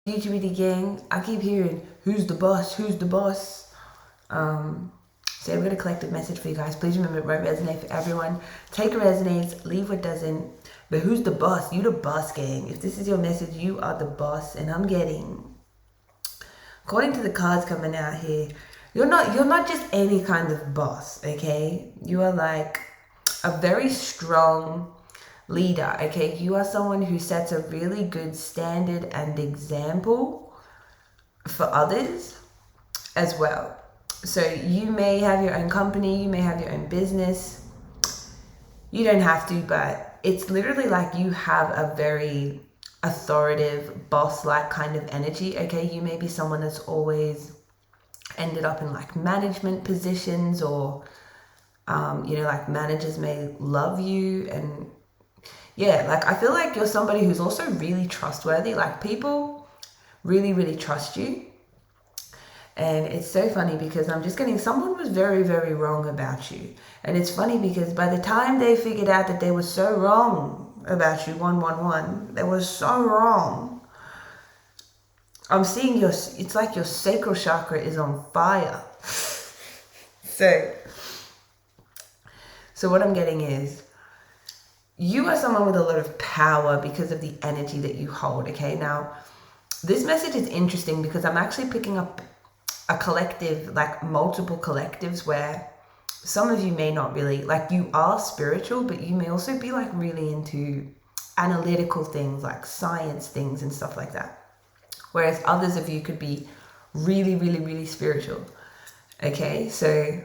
LGBT gang, I keep hearing, who's the boss? Who's the boss? So I've got a collective message for you guys. Please remember, it won't resonate for everyone. Take what resonates, leave what doesn't. But who's the boss? You the boss, gang. If this is your message, you are the boss. And I'm getting, according to the cards coming out here, you're not just any kind of boss, okay? You are like a very strong leader, okay? You are someone who sets a really good standard and example for others as well. So you may have your own company, you may have your own business. You don't have to, but it's literally like you have a very authoritative, boss-like kind of energy, okay? You may be someone that's always ended up in like management positions, or you know, like managers may love you. And yeah, like I feel like you're somebody who's also really trustworthy. Like people really, really trust you. And it's so funny because I'm just getting, someone was very, very wrong about you. And it's funny because by the time they figured out that they were so wrong about you, 111, they were so wrong. I'm seeing it's like your sacral chakra is on fire. So what I'm getting is, you are someone with a lot of power because of the energy that you hold, okay? Now, this message is interesting because I'm actually picking up a collective, like multiple collectives, where some of you may not really, like you are spiritual, but you may also be like really into analytical things, like science things and stuff like that. Whereas others of you could be really, really, really spiritual, okay? So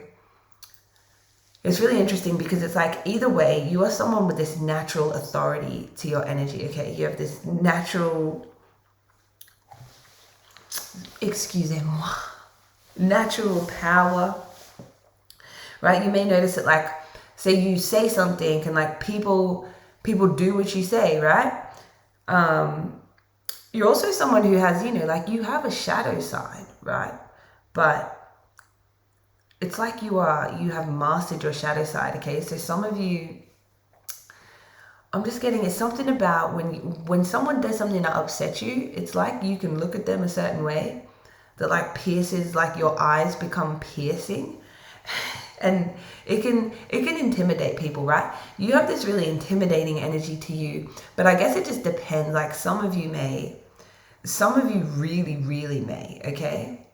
it's really interesting because it's like either way, you are someone with this natural authority to your energy, okay? You have this natural, excusez-moi, natural power, right? You may notice that, like, say you say something and like people do what you say, right? You're also someone who has, you know, like you have a shadow side, right? But it's like you have mastered your shadow side, okay? So some of you, I'm just getting, it's something about when someone does something that upsets you, it's like you can look at them a certain way that like pierces, like your eyes become piercing, and it can intimidate people, right? You have this really intimidating energy to you, but I guess it just depends. Like some of you really, really may, okay?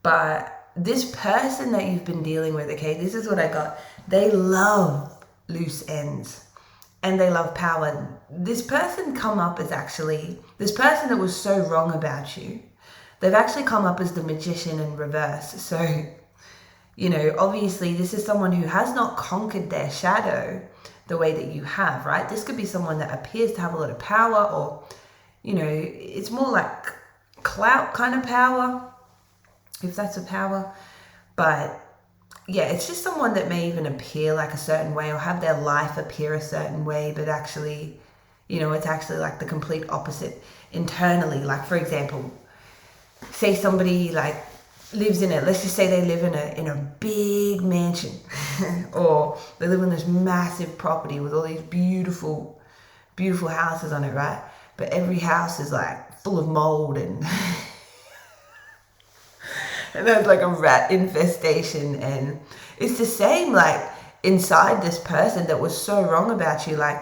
But this person that you've been dealing with, okay, this is what I got. They love loose ends and they love power. This person come up as actually, this person that was so wrong about you, they've actually come up as the magician in reverse. So, you know, obviously this is someone who has not conquered their shadow the way that you have, right? This could be someone that appears to have a lot of power, or, you know, it's more like clout kind of power, if that's a power. But yeah, it's just someone that may even appear like a certain way or have their life appear a certain way, but actually, you know, it's actually like the complete opposite internally. Like, for example, say somebody like lives in let's just say they live in a big mansion or they live in this massive property with all these beautiful, beautiful houses on it, right? But every house is like full of mold and and there's like a rat infestation. And it's the same like inside this person that was so wrong about you. Like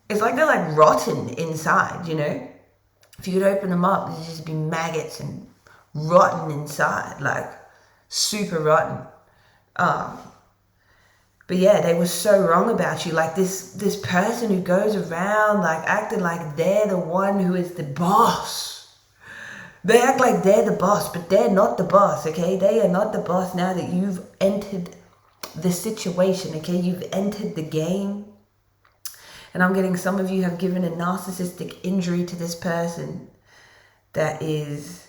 it's like they're like rotten inside, you know? If you could open them up, there'd just be maggots and rotten inside, like super rotten. But yeah, they were so wrong about you. Like this person who goes around like acting like they're the one who is the boss. They act like they're the boss, but they're not the boss, okay? They are not the boss now that you've entered the situation, okay? You've entered the game. And I'm getting some of you have given a narcissistic injury to this person that is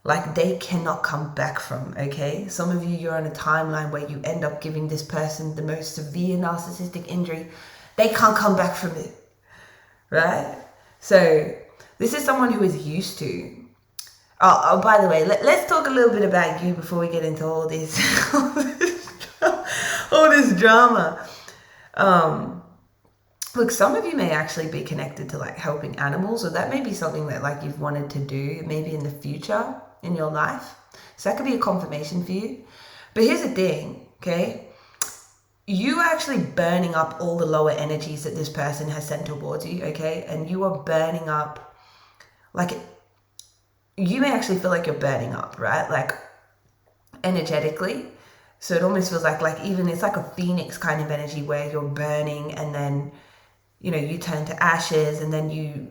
like they cannot come back from, okay? Some of you, you're on a timeline where you end up giving this person the most severe narcissistic injury. They can't come back from it, right? So this is someone who is used to. Oh, by the way, let's talk a little bit about you before we get into all this, all this drama. look, some of you may actually be connected to like helping animals, or that may be something that like you've wanted to do maybe in the future in your life. So that could be a confirmation for you. But here's the thing, okay? You are actually burning up all the lower energies that this person has sent towards you, okay? And you are burning up, like, you may actually feel like you're burning up, right? Like, energetically. So it almost feels like even it's like a phoenix kind of energy where you're burning and then, you know, you turn to ashes and then you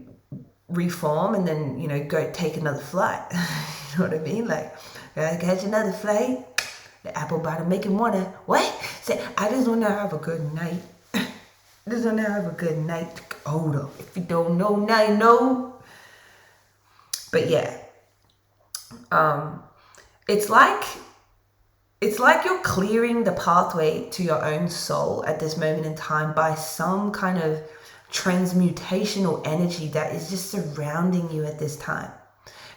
reform and then, you know, go take another flight. You know what I mean? Like, gotta catch another flight. The apple bottom making water. What? Say, I just want to have a good night. Just want to have a good night. Hold up. If you don't know, now you know. But yeah. It's like you're clearing the pathway to your own soul at this moment in time by some kind of transmutational energy that is just surrounding you at this time.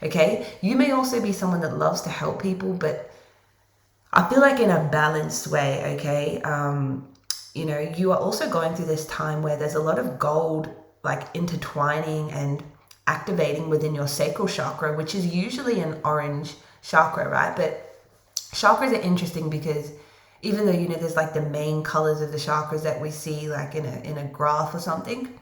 Okay? You may also be someone that loves to help people, but I feel like in a balanced way, okay? You know, you are also going through this time where there's a lot of gold like intertwining and activating within your sacral chakra, which is usually an orange chakra, right? But chakras are interesting because even though, you know, there's like the main colors of the chakras that we see like in a graph or something,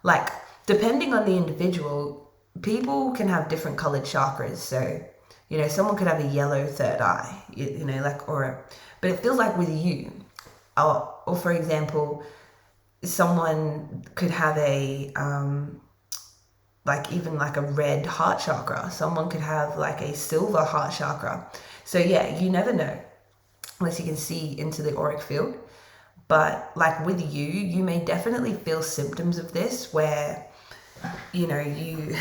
like depending on the individual, people can have different colored chakras. So, you know, someone could have a yellow third eye, you know, like, but it feels like with you, or for example, someone could have a, like even like a red heart chakra. Someone could have like a silver heart chakra. So yeah, you never know unless you can see into the auric field. But like with you, you may definitely feel symptoms of this where, you know, you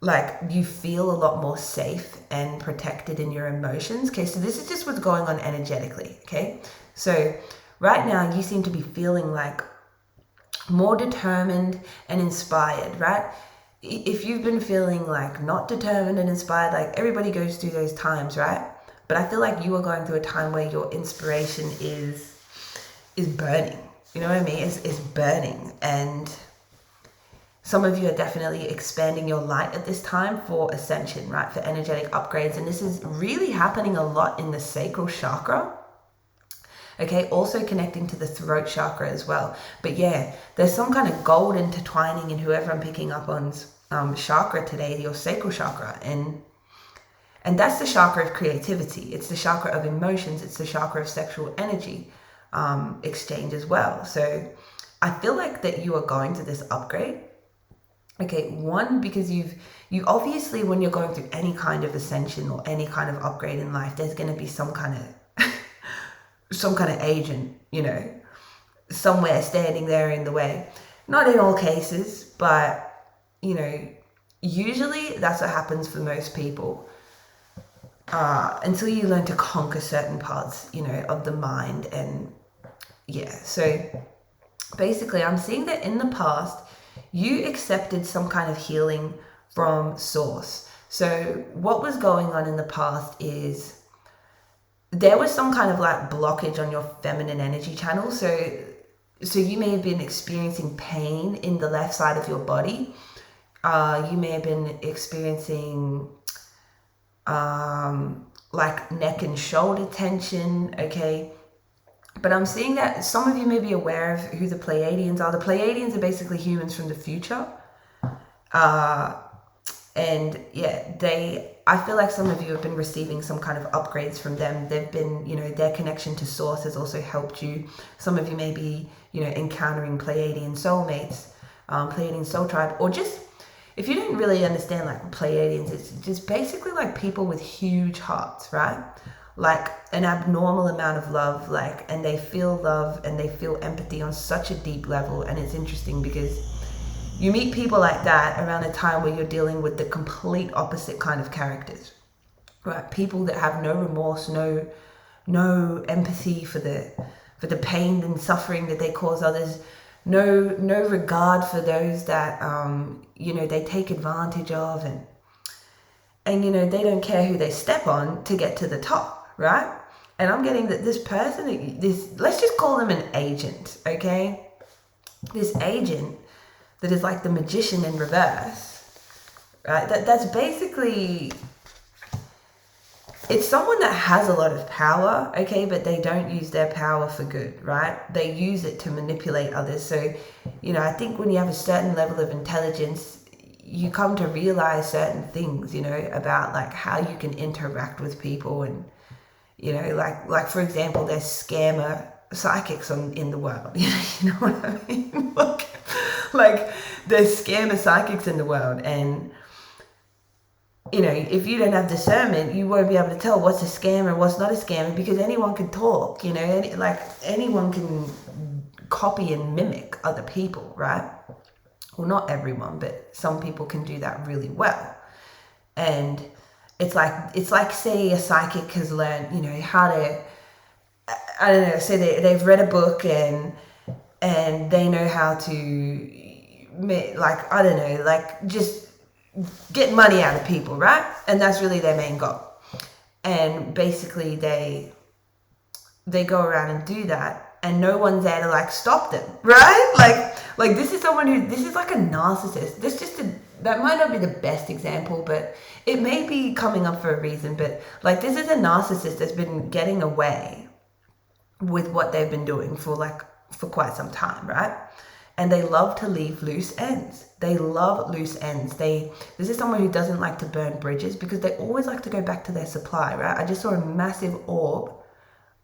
like you feel a lot more safe and protected in your emotions. Okay, so this is just what's going on energetically. Okay, so right now you seem to be feeling like more determined and inspired, right? If you've been feeling like not determined and inspired, like everybody goes through those times, right? But I feel like you are going through a time where your inspiration is burning. You know what I mean? It's burning. And some of you are definitely expanding your light at this time for ascension, right? For energetic upgrades. And this is really happening a lot in the sacral chakra. Okay, also connecting to the throat chakra as well. But yeah, there's some kind of gold intertwining in whoever I'm picking up on chakra today, your sacral chakra. And that's the chakra of creativity. It's the chakra of emotions. It's the chakra of sexual energy exchange as well. So I feel like that you are going to this upgrade. Okay, one, because you obviously, when you're going through any kind of ascension or any kind of upgrade in life, there's going to be some kind of agent, you know, somewhere standing there in the way. Not in all cases, but, you know, usually that's what happens for most people. Until you learn to conquer certain parts, you know, of the mind. And yeah, so basically I'm seeing that in the past, you accepted some kind of healing from source. So what was going on in the past is there was some kind of like blockage on your feminine energy channel. So you may have been experiencing pain in the left side of your body. You may have been experiencing like neck and shoulder tension, okay? But I'm seeing that some of you may be aware of who the Pleiadians are. The Pleiadians are basically humans from the future. And yeah, I feel like some of you have been receiving some kind of upgrades from them. They've been, you know, their connection to source has also helped you. Some of you may be, you know, encountering Pleiadian soulmates, Pleiadian soul tribe, or just, if you didn't really understand like Pleiadians, it's just basically like people with huge hearts, right? Like an abnormal amount of love, like, and they feel love and they feel empathy on such a deep level. And it's interesting because you meet people like that around a time where you're dealing with the complete opposite kind of characters, right? People that have no remorse, no empathy for the pain and suffering that they cause others, no regard for those that you know, they take advantage of, and you know, they don't care who they step on to get to the top, right? And I'm getting that this person, let's just call them an agent, okay? this agent that is like the magician in reverse, right? That's basically, it's someone that has a lot of power, okay, but they don't use their power for good, right? They use it to manipulate others. So, you know, I think when you have a certain level of intelligence, you come to realize certain things, you know, about like how you can interact with people. And, you know, like for example, there's scammer psychics in the world. You know what I mean? Like there's scammer psychics in the world, and you know, if you don't have discernment, you won't be able to tell what's a scammer and what's not a scammer, because anyone can talk, you know, like anyone can copy and mimic other people, right? Well, not everyone, but some people can do that really well. And it's like say a psychic has learned, you know, how to, I don't know, say they've read a book and they know how to, like, I don't know, like just get money out of people, right? And that's really their main goal. And basically they go around and do that, and no one's there to like stop them, right? Like this is someone who, this is like a narcissist. That might not be the best example, but it may be coming up for a reason. But like, this is a narcissist that's been getting away with what they've been doing for quite some time, right? And they love to leave loose ends. They love loose ends. This is someone who doesn't like to burn bridges, because they always like to go back to their supply, right? I just saw a massive orb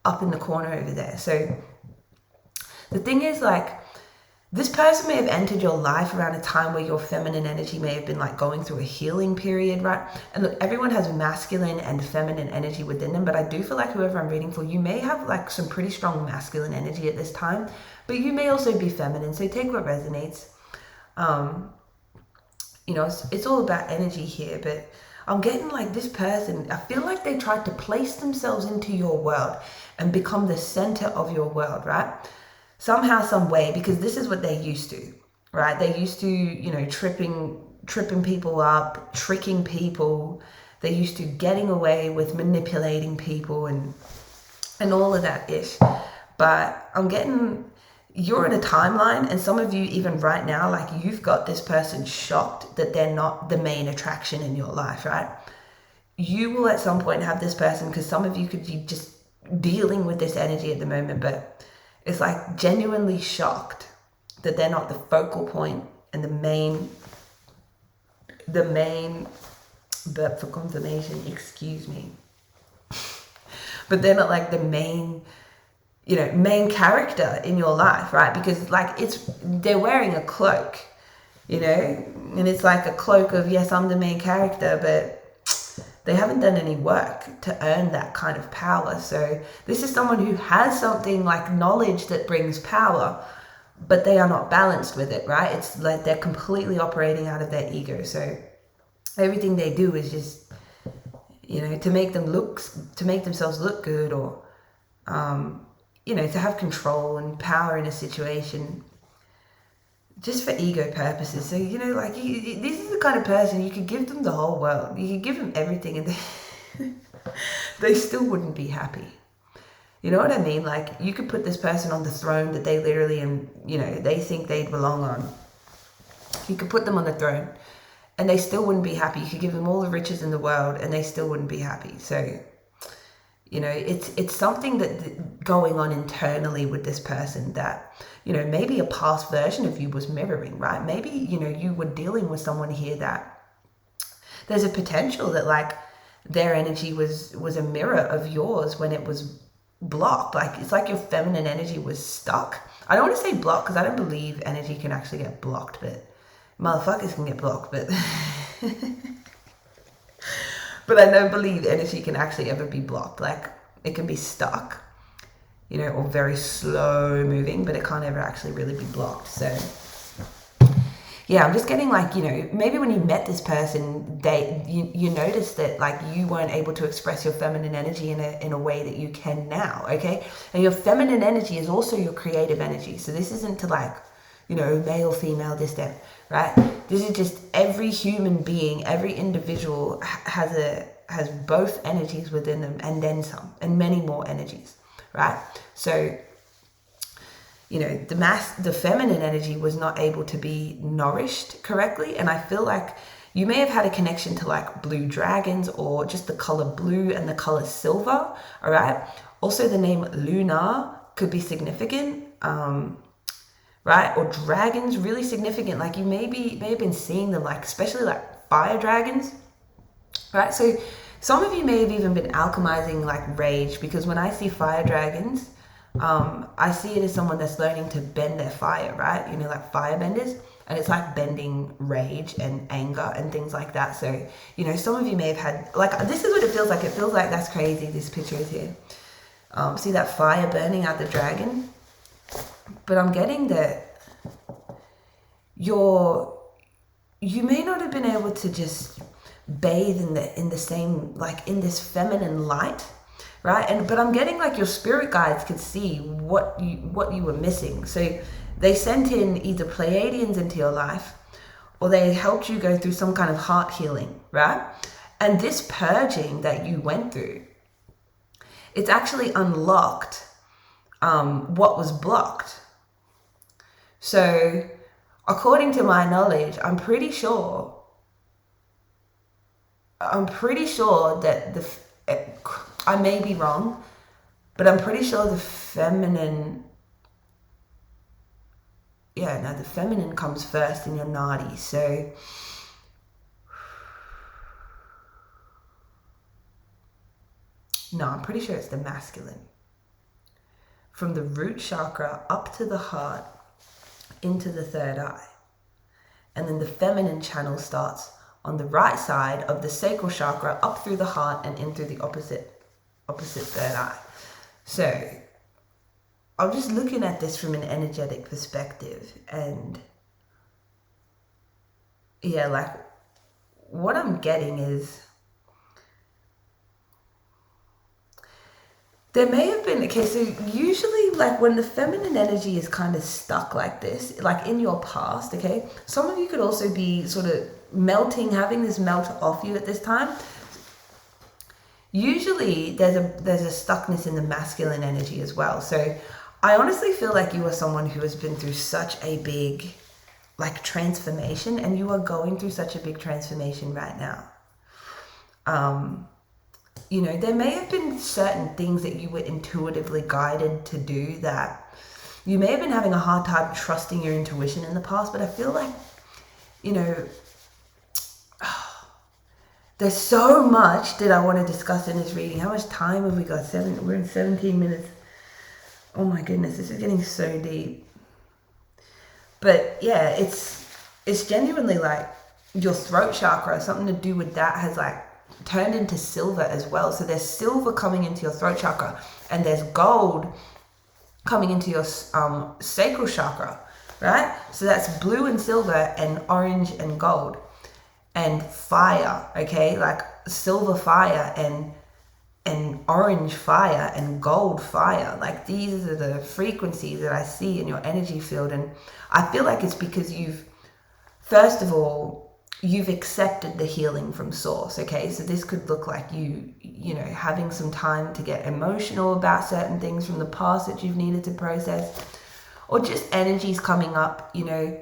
up in the corner over there. So the thing is, like, this person may have entered your life around a time where your feminine energy may have been like going through a healing period, right? And look, everyone has masculine and feminine energy within them, but I do feel like whoever I'm reading for, you may have like some pretty strong masculine energy at this time, but you may also be feminine. So take what resonates. You know, it's all about energy here, but I'm getting like this person, I feel like they tried to place themselves into your world and become the center of your world, right? Somehow, some way, because this is what they used to, right? They used to, you know, tripping people up, tricking people. They used to getting away with manipulating people and all of that ish. But I'm getting, you're in a timeline, and some of you even right now, like, you've got this person shocked that they're not the main attraction in your life, right? You will at some point have this person, because some of you could be just dealing with this energy at the moment, but it's like genuinely shocked that they're not the focal point and the main, but for confirmation, excuse me, but they're not like the main, you know, main character in your life, right? Because like they're wearing a cloak, you know, and it's like a cloak of, yes, I'm the main character, but they haven't done any work to earn that kind of power. So this is someone who has something like knowledge that brings power, but they are not balanced with it, right? It's like they're completely operating out of their ego. So everything they do is just, you know, to make themselves look good, or, you know, to have control and power in a situation, just for ego purposes. So, you know, like, this is the kind of person you could give them the whole world. You could give them everything, and they still wouldn't be happy. You know what I mean? Like, you could put this person on the throne that they literally, you know, they think they belong on. You could put them on the throne, and they still wouldn't be happy. You could give them all the riches in the world, and they still wouldn't be happy. So, you know, it's something that going on internally with this person that, you know, maybe a past version of you was mirroring, right? Maybe, you know, you were dealing with someone here that there's a potential that like their energy was a mirror of yours when it was blocked. Like, it's like your feminine energy was stuck. I don't want to say blocked, because I don't believe energy can actually get blocked, but motherfuckers can get blocked, but but I don't believe energy can actually ever be blocked. Like, it can be stuck, you know, or very slow moving, but it can't ever actually really be blocked. So yeah, I'm just getting like, you know, maybe when you met this person, you noticed that like you weren't able to express your feminine energy in a way that you can now, okay? And your feminine energy is also your creative energy. So this isn't to like, you know, male, female, this, that, right? This is just every human being, every individual has both energies within them, and then some, and many more energies, right? So, you know, the feminine energy was not able to be nourished correctly. And I feel like you may have had a connection to like blue dragons or just the color blue and the color silver. All right. Also, the name Luna could be significant, right? Or dragons, really significant. Like you may have been seeing them, like especially like fire dragons, right? So some of you may have even been alchemizing like rage, because when I see fire dragons, I see it as someone that's learning to bend their fire, right? You know, like firebenders. And it's like bending rage and anger and things like that. So, you know, some of you may have had, like, this is what it feels like. It feels like, that's crazy, this picture is here. See that fire burning out the dragon? But I'm getting that you may not have been able to just bathe in the same, like in this feminine light, right? But I'm getting like your spirit guides could see what you were missing. So they sent in either Pleiadians into your life, or they helped you go through some kind of heart healing, right? And this purging that you went through, it's actually unlocked what was blocked. So according to my knowledge, I'm pretty sure that I may be wrong, but I'm pretty sure the feminine, the feminine comes first in your nadi. So no, I'm pretty sure it's the masculine. From the root chakra up to the heart, into the third eye. And then the feminine channel starts on the right side of the sacral chakra, up through the heart and in through the opposite third eye. So I'm just looking at this from an energetic perspective, and yeah, like what I'm getting is there may have been, okay, so usually like when the feminine energy is kind of stuck like this, like in your past, okay, some of you could also be sort of melting, having this melt off you at this time. Usually there's a stuckness in the masculine energy as well. So I honestly feel like you are someone who has been through such a big like transformation, and you are going through such a big transformation right now. You know, there may have been certain things that you were intuitively guided to do that you may have been having a hard time trusting your intuition in the past, but I feel like, you know, there's so much that I want to discuss in this reading. How much time have we got? We're in 17 minutes. Oh my goodness, this is getting so deep. But yeah, it's genuinely like your throat chakra, something to do with that has like turned into silver as well. So there's silver coming into your throat chakra, and there's gold coming into your sacral chakra, right? So that's blue and silver and orange and gold and fire, okay? Like silver fire and orange fire and gold fire. Like these are the frequencies that I see in your energy field. And I feel like it's because first of all, you've accepted the healing from source, okay? So this could look like you know, having some time to get emotional about certain things from the past that you've needed to process, or just energies coming up, you know,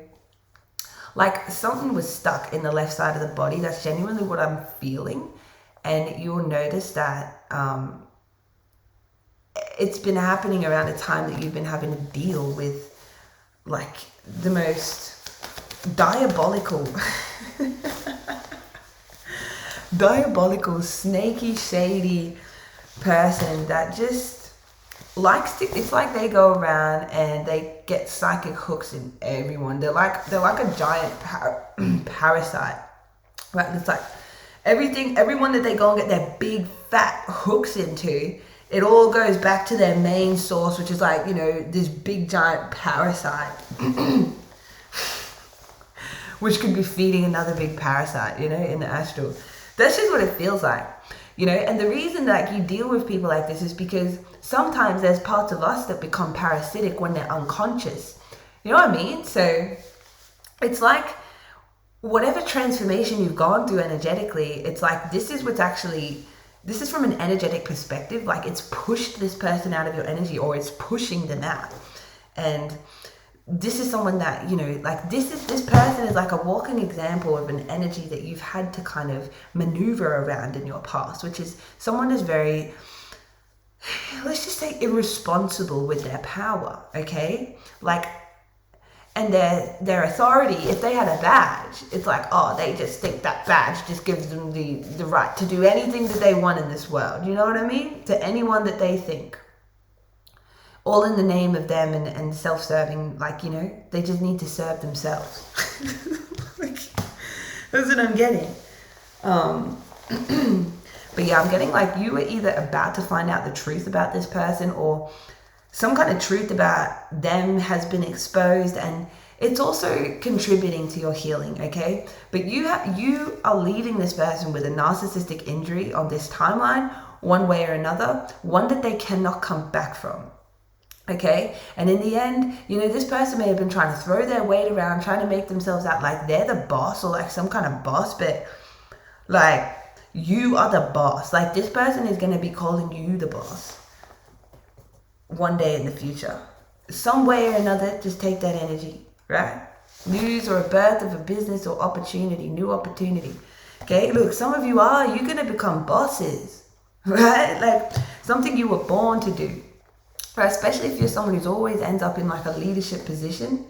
like something was stuck in the left side of the body. That's genuinely what I'm feeling. And you'll notice that it's been happening around a time that you've been having to deal with like the most diabolical snaky, shady person that just likes to, it's like they go around and they get psychic hooks in everyone. They're like a giant parasite, right? It's like everyone that they go and get their big fat hooks into, it all goes back to their main source, which is like, you know, this big giant parasite which could be feeding another big parasite, you know, in the astral. That's just what it feels like, you know. And the reason that you deal with people like this is because sometimes there's parts of us that become parasitic when they're unconscious. You know what I mean? So it's like whatever transformation you've gone through energetically, it's like this is from an energetic perspective, like it's pushed this person out of your energy, or it's pushing them out. And this is someone that, you know, like this person is like a walking example of an energy that you've had to kind of maneuver around in your past, which is someone who's very, let's just say, irresponsible with their power, okay? Like, and their authority, if they had a badge, it's like, oh, they just think that badge just gives them the right to do anything that they want in this world. You know what I mean? To anyone that they think. All in the name of them and self-serving, like, you know, they just need to serve themselves. Like, that's what I'm getting. But yeah, I'm getting like you were either about to find out the truth about this person, or some kind of truth about them has been exposed, and it's also contributing to your healing, okay? But you are leaving this person with a narcissistic injury on this timeline, one way or another, one that they cannot come back from, okay? And in the end, you know, this person may have been trying to throw their weight around, trying to make themselves out like they're the boss or like some kind of boss, but like you are the boss. Like this person is going to be calling you the boss one day in the future. Some way or another, just take that energy, right? News or a birth of a business or opportunity, new opportunity. Okay, look, some of you're going to become bosses, right? Like something you were born to do, right? Especially if you're someone who's always ends up in like a leadership position,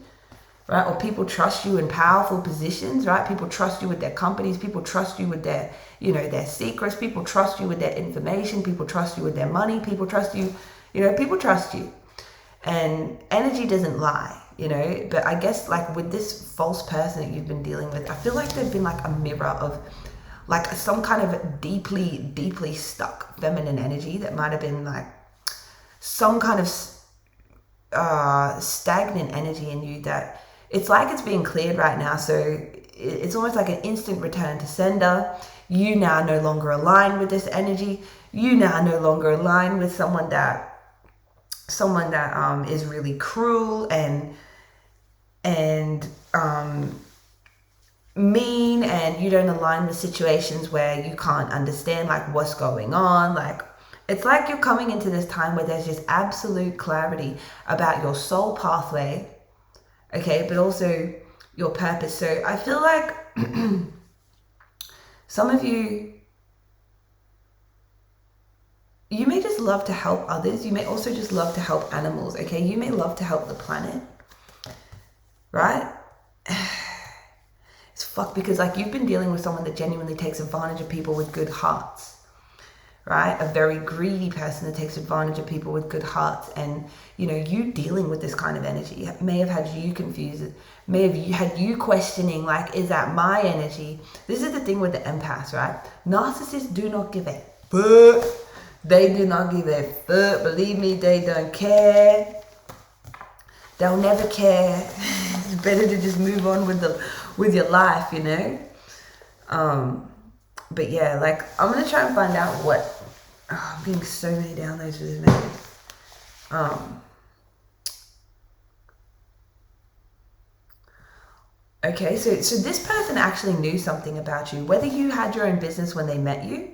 right? Or people trust you in powerful positions, right? People trust you with their companies. People trust you with their, you know, their secrets. People trust you with their information. People trust you with their money. People trust you. You know, people trust you, and energy doesn't lie, you know. But I guess like with this false person that you've been dealing with, I feel like they've been like a mirror of like some kind of deeply, deeply stuck feminine energy that might have been like some kind of stagnant energy in you that it's like it's being cleared right now. So it's almost like an instant return to sender. You now no longer align with this energy. You now no longer align with someone that is really cruel and mean, and you don't align with situations where you can't understand like what's going on. Like it's like you're coming into this time where there's just absolute clarity about your soul pathway, okay, but also your purpose. So I feel like some of you may just love to help others. You may also just love to help animals, okay? You may love to help the planet, right? It's fucked because like you've been dealing with someone that genuinely takes advantage of people with good hearts, right? A very greedy person that takes advantage of people with good hearts. And, you know, you dealing with this kind of energy may have had you confused, may have had you questioning, like, is that my energy? This is the thing with the empaths, right? Narcissists do not give a fuck. They do not give a fuck. Believe me, they don't care. They'll never care. It's better to just move on with your life, you know? But yeah, like, I'm going to try and find out what... Oh, I'm getting so many downloads for this message. Okay, so this person actually knew something about you. Whether you had your own business when they met you,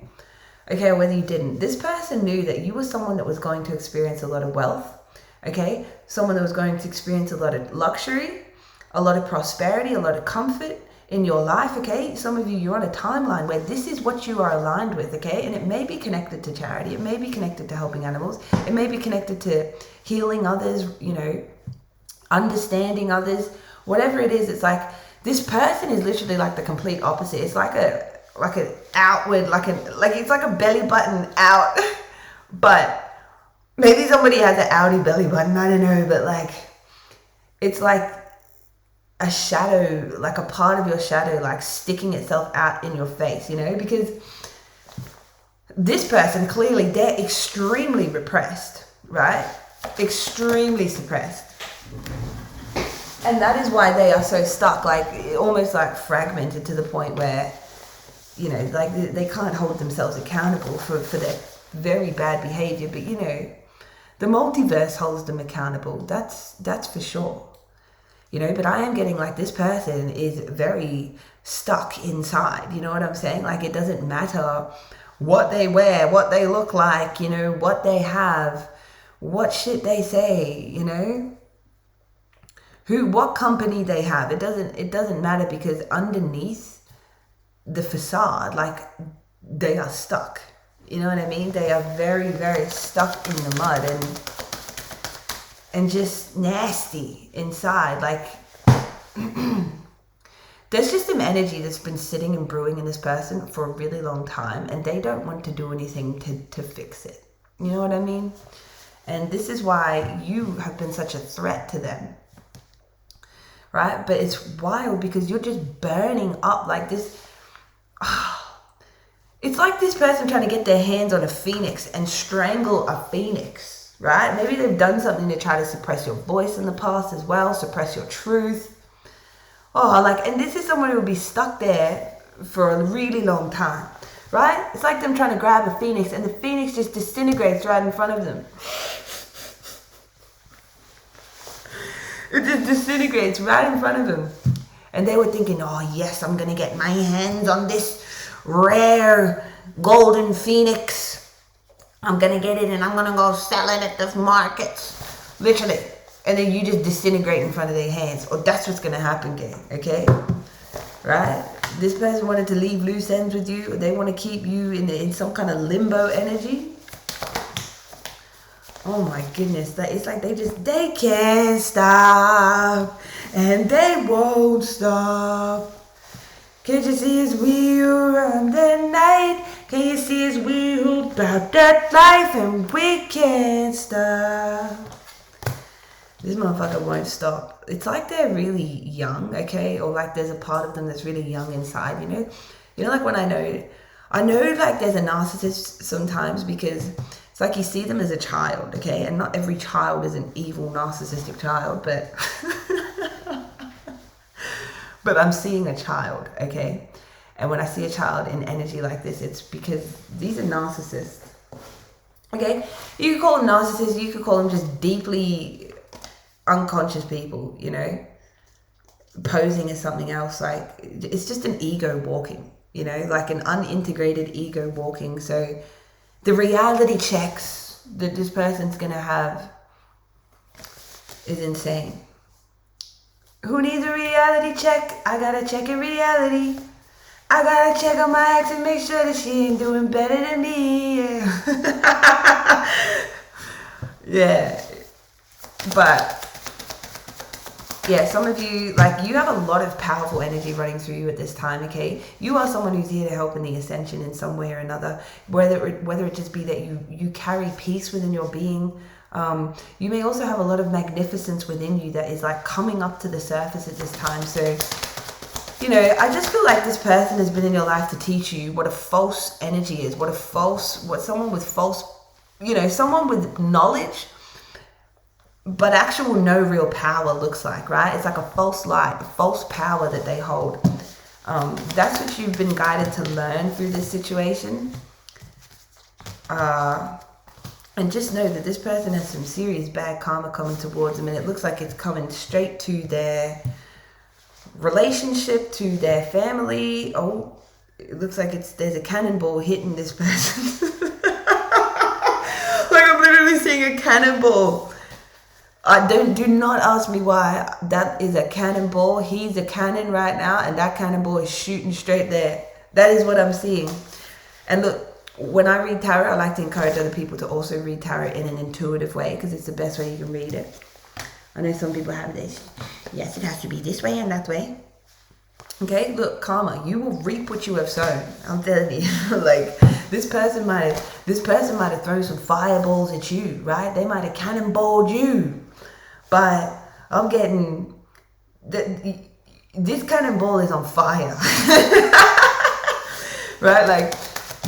okay, or whether you didn't. This person knew that you were someone that was going to experience a lot of wealth, okay? Someone that was going to experience a lot of luxury, a lot of prosperity, a lot of comfort in your life, okay? Some of you, you're on a timeline where this is what you are aligned with, okay? And it may be connected to charity. It may be connected to helping animals. It may be connected to healing others, you know, understanding others. Whatever it is, it's like this person is literally like the complete opposite. It's like an outward, it's like a belly button out, but maybe somebody has an outy belly button, I don't know, but like it's like a shadow, like a part of your shadow, like sticking itself out in your face, you know, because this person clearly, they're extremely repressed, right? Extremely suppressed. And that is why they are so stuck, like almost like fragmented to the point where, you know, like they can't hold themselves accountable for their very bad behavior. But, you know, the multiverse holds them accountable. That's for sure. You know, but I am getting like this person is very stuck inside. You know what I'm saying? Like it doesn't matter what they wear, what they look like, you know, what they have, what shit they say, you know. what company they have. It doesn't matter, because underneath the facade, like, they are stuck. You know what I mean? They are very, very stuck in the mud and just nasty inside. Like, there's just some energy that's been sitting and brewing in this person for a really long time, and they don't want to do anything to fix it. You know what I mean? And this is why you have been such a threat to them, right? But it's wild, because you're just burning up like this. It's like this person trying to get their hands on a phoenix and strangle a phoenix, right? Maybe they've done something to try to suppress your voice in the past as well, suppress your truth. And this is someone who will be stuck there for a really long time, right? It's like them trying to grab a phoenix, and the phoenix just disintegrates right in front of them. It just disintegrates right in front of them. And they were thinking, oh yes, I'm going to get my hands on this rare golden phoenix. I'm going to get it and I'm going to go sell it at the markets. Literally. And then you just disintegrate in front of their hands. Or that's what's going to happen, gang. Okay? Right? This person wanted to leave loose ends with you. Or they want to keep you in some kind of limbo energy. Oh my goodness. It's like they can't stop. And they won't stop. Can't you see his wheel around the night? Can you see his wheel about that life? And we can't stop. This motherfucker won't stop. It's like they're really young, okay? Or like there's a part of them that's really young inside, you know? You know, like when I know like there's a narcissist sometimes, because it's like you see them as a child, okay? And not every child is an evil narcissistic child, but but I'm seeing a child, okay? And when I see a child in energy like this, it's because these are narcissists, okay? You could call them narcissists, you could call them just deeply unconscious people, you know, posing as something else. Like, it's just an ego walking, you know, like an unintegrated ego walking. So the reality checks that this person's gonna have is insane. Who needs a reality check? I gotta check in reality. I gotta check on my ex and make sure that she ain't doing better than me. Yeah. Yeah. But yeah, some of you, like, you have a lot of powerful energy running through you at this time, okay? You are someone who's here to help in the ascension in some way or another, whether it just be that you carry peace within your being. You may also have a lot of magnificence within you that is like coming up to the surface at this time. So, you know, I just feel like this person has been in your life to teach you what a false energy is, what someone with false, you know, someone with knowledge, but actual no real power looks like, right? It's like a false light, a false power that they hold. That's what you've been guided to learn through this situation. And just know that this person has some serious bad karma coming towards them, and it looks like it's coming straight to their relationship, to their family. Oh, it looks like there's a cannonball hitting this person. Like, I'm literally seeing a cannonball. Do not ask me why. That is a cannonball. He's a cannon right now, and that cannonball is shooting straight there. That is what I'm seeing. And look, when I read tarot, I like to encourage other people to also read tarot in an intuitive way, because it's the best way you can read it. I know some people have this. Yes, it has to be this way and that way. Okay, look, karma. You will reap what you have sown. I'm telling you. Like, this person might have thrown some fireballs at you, right? They might have cannonballed you. But I'm getting this cannonball is on fire. Right? Like,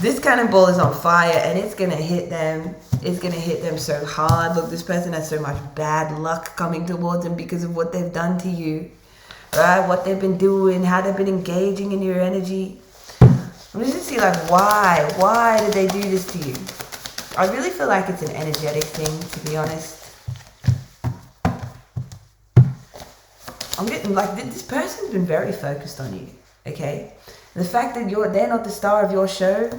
this cannonball is on fire, and it's gonna hit them. It's gonna hit them so hard. Look, this person has so much bad luck coming towards them because of what they've done to you, right? What they've been doing, how they've been engaging in your energy. I'm just see, like, why did they do this to you? I really feel like it's an energetic thing, to be honest. I'm getting, like, this person's been very focused on you, okay? The fact that they're not the star of your show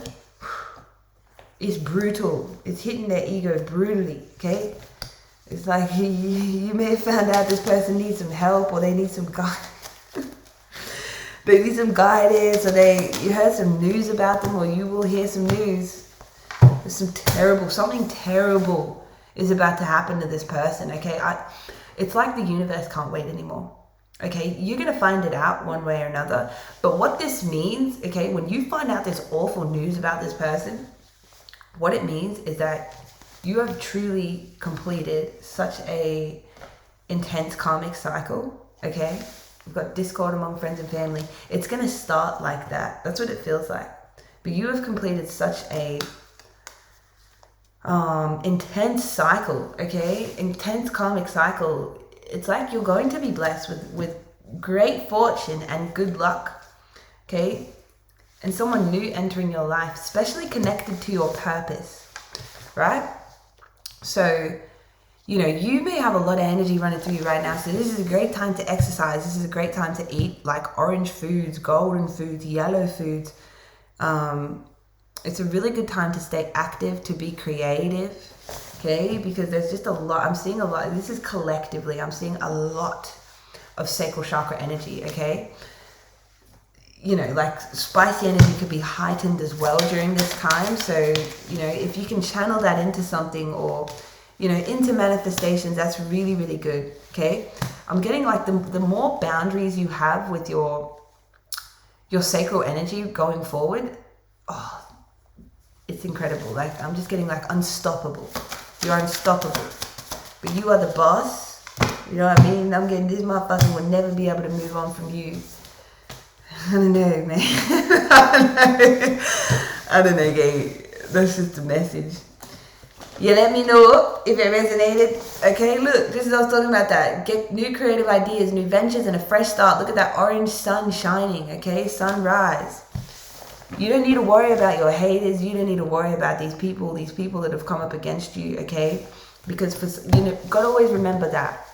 is brutal. It's hitting their ego brutally, okay? It's like you may have found out this person needs some help, or they need some they need some guidance, or you heard some news about them, or you will hear some news. There's something terrible is about to happen to this person, okay? It's like the universe can't wait anymore, okay? You're going to find it out one way or another. But what this means, okay, when you find out this awful news about this person, what it means is that you have truly completed such a intense karmic cycle, okay? We've got discord among friends and family. It's going to start like that. That's what it feels like. But you have completed such a intense cycle, okay? Intense karmic cycle. It's like you're going to be blessed with great fortune and good luck, okay? And someone new entering your life, especially connected to your purpose, right? So, you know, you may have a lot of energy running through you right now. So this is a great time to exercise. This is a great time to eat like orange foods, golden foods, yellow foods. It's a really good time to stay active, to be creative, okay? Because there's just a lot, I'm seeing a lot, this is collectively, I'm seeing a lot of sacral chakra energy, okay? You know, like spicy energy could be heightened as well during this time. So, you know, if you can channel that into something, or, you know, into manifestations, that's really, really good, okay? I'm getting like the more boundaries you have with your sacral energy going forward, oh, it's incredible. Like, I'm just getting like unstoppable. You're unstoppable. But you are the boss. You know what I mean? I'm getting this motherfucker will never be able to move on from you. I don't know, man. I don't know, gang. That's just a message. Yeah, let me know if it resonated. Okay, look, this is what I was talking about, that. Get new creative ideas, new ventures, and a fresh start. Look at that orange sun shining, okay? Sunrise. You don't need to worry about your haters. You don't need to worry about these people that have come up against you, okay? Because, you know, got to always remember that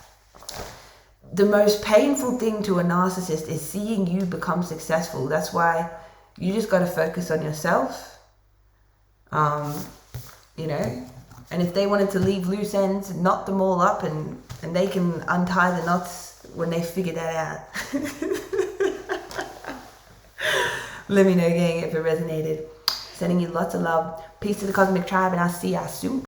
the most painful thing to a narcissist is seeing you become successful. That's why you just got to focus on yourself, you know? And if they wanted to leave loose ends, knot them all up, and they can untie the knots when they figure that out. Let me know, gang, if it resonated. Sending you lots of love. Peace to the Cosmic Tribe, and I'll see y'all soon.